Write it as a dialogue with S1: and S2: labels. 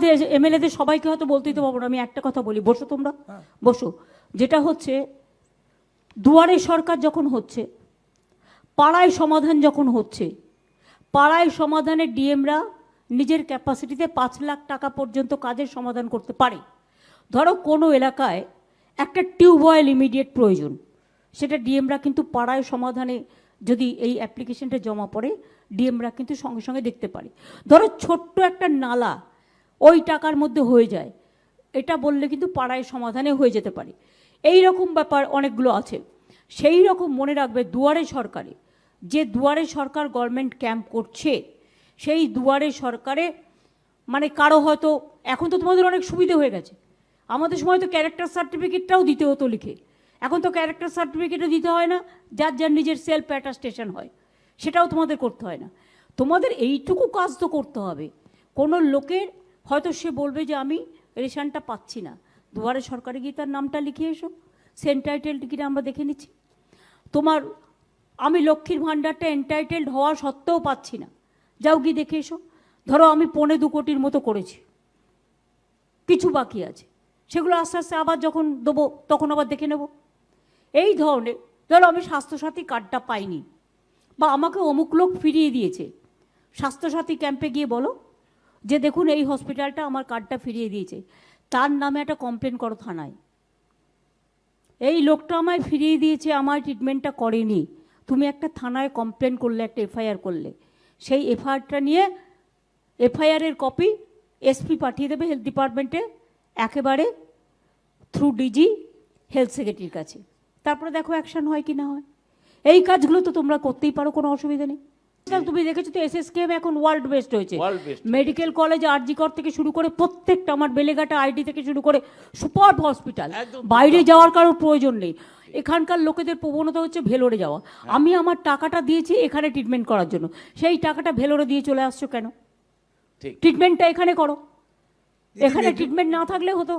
S1: আমাদের এমএলএদের সবাইকে হয়তো বলতেই তো পারবো না, আমি একটা কথা বলি, বসো তোমরা বসো। যেটা হচ্ছে দুয়ারে সরকার যখন হচ্ছে, পাড়ায় সমাধান যখন হচ্ছে, পাড়ায় সমাধানে ডিএমরা নিজের ক্যাপাসিটিতে 5 লাখ টাকা পর্যন্ত কাজের সমাধান করতে পারে। ধরো কোনো এলাকায় একটা টিউবওয়েল ইমিডিয়েট প্রয়োজন, সেটা ডিএমরা কিন্তু পাড়ায় সমাধানে যদি এই অ্যাপ্লিকেশনটা জমা পড়ে ডিএমরা কিন্তু সঙ্গে সঙ্গে দেখতে পারে। ধরো ছোট্ট একটা নালা ওই টাকার মধ্যে হয়ে যায়, এটা বললে কিন্তু পাড়ায় সমাধানে হয়ে যেতে পারে। এই রকম ব্যাপার অনেকগুলো আছে। সেই রকম মনে রাখবে দুয়ারে সরকারে, যে দুয়ারে সরকার গভর্নমেন্ট ক্যাম্প করছে, সেই দুয়ারে সরকারে মানে কারো হয়তো এখন তো তোমাদের অনেক সুবিধা হয়ে গেছে, আমাদের সময় তো ক্যারেক্টার সার্টিফিকেটটাও দিতে হতো লিখে, এখন তো ক্যারেক্টার সার্টিফিকেটও দিতে হয় না, যার যার নিজের সেলফ অ্যাটাস্টেশন হয়, সেটাও তোমাদের করতে হয় না। তোমাদের এইটুকু কাজ তো করতে হবে। কোনো লোকের হয়তো সে বলবে যে আমি রেশনটা পাচ্ছি না, দুয়ারে সরকারে গিয়ে তার নামটা লিখে এসো, সেন্টাইটেলড কিনা আমরা দেখে নিচ্ছি। তোমার আমি লক্ষ্মীর ভাণ্ডারটা এন্টাইটেলড হওয়া সত্ত্বেও পাচ্ছি না, যাও গিয়ে দেখে এসো। ধরো আমি 2.25 কোটির মতো করেছি, কিছু বাকি আছে, সেগুলো আস্তে আস্তে আবার যখন দেবো তখন আবার দেখে নেব। এই ধরনের, ধরো আমি স্বাস্থ্যসাথী কার্ডটা পাইনি, বা আমাকে অমুক লোক ফিরিয়ে দিয়েছে, স্বাস্থ্যসাথী ক্যাম্পে গিয়ে বলো যে দেখুন এই হসপিটালটা আমার কার্ডটা ফিরিয়ে দিয়েছে, তার নামে একটা কমপ্লেন করো থানায়, এই লোকটা আমায় ফিরিয়ে দিয়েছে, আমার ট্রিটমেন্টটা করেনি। তুমি একটা থানায় কমপ্লেন করলে, একটা এফআইআর করলে, সেই এফআইআরটা নিয়ে এফআইআরের কপি এসপি পাঠিয়ে দেবে হেলথ ডিপার্টমেন্টে, একেবারে থ্রু ডিজি হেলথ সেক্রেটারির কাছে, তারপরে দেখো অ্যাকশন হয় কি না হয়। এই কাজগুলো তো তোমরা করতেই পারো, কোনো অসুবিধা নেই। তুমি দেখেছো তো এসএসকেএম এখন ওয়ার্ল্ড বেস্ট হয়েছে, মেডিকেল কলেজ আরজি কর থেকে শুরু করে প্রত্যেকটা, আমার বেলেঘাটা আইডি থেকে শুরু করে সুপার হসপিটাল, বাইরে যাওয়ার কারোর প্রয়োজন নেই। এখানকার লোকেদের প্রবণতা হচ্ছে ভেলোরে যাওয়া, আমি আমার টাকাটা দিয়েছি এখানে ট্রিটমেন্ট করার জন্য, সেই টাকাটা ভেলোরে দিয়ে চলে আসছো কেন? ট্রিটমেন্টটা এখানে করো, এখানে ট্রিটমেন্ট না থাকলে হতো।